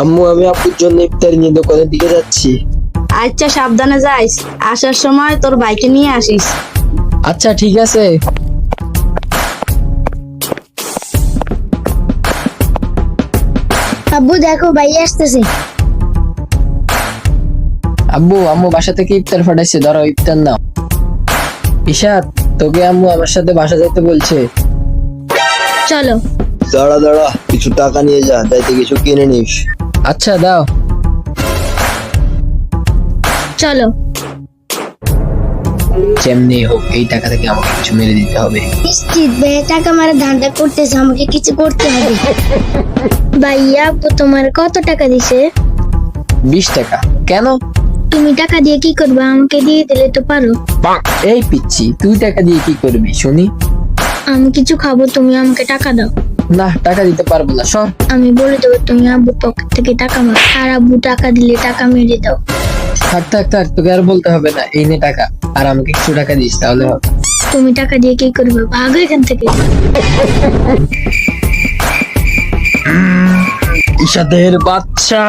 আম্মু, আমি আপুর জন্য ইফতারি নিয়ে দোকানের দিকে যাচ্ছি। আচ্ছা, সাবধানে যাইস, আসার সময় তোর বাইকে নিয়ে আসিস। আচ্ছা ঠিক আছে। আব্বু দেখো ভাই আসতেছে। আব্বু, আম্মু বাসা থেকে ইফতার পাঠাইছে, ধরো ইফতার নাও। ইশাদ, তোকে আম্মু আমার সাথে বাসা যেতে বলছে। চলো। দাঁড়া দাঁড়া, কিছু টাকা নিয়ে যা, যাইতে কিছু কিনে নিস। আচ্ছা দাও। চলো। যেমনি হোক এই টাকা থেকে আমাকে কিছু মেরে দিতে হবে। নিশ্চিত ভাইয়া টাকা মারা ধান্দা করতেছে, আমাকে কিছু করতে হবে। ভাইয়া আপু তোমার কত টাকা দিছে? 20 টাকা। কেন? তুমি টাকা দিয়ে কি করবে? আমাকে দিয়ে দিলে তো পারো। এই পিচ্ছি, তুই টাকা দিয়ে কি করবি শুনি? আমি কিছু খাবো, তুমি আমাকে টাকা দাও। না, টাকা দিতে পারবো না, সর। আমি বলে দেবো তুমি আব্বুর পকেট থেকে টাকা মার, আর আব্বু টাকা দিলে টাকা মেরে দাও। থাক থাক থাক, তোকে আর বলতে হবে না, এই নে টাকা, আর আমাকে কিছু টাকা দিস তাহলে হবে। তুমি টাকা দিয়ে কি করবে? ভাগো এখান থেকে। ইশাদের বাচ্চা।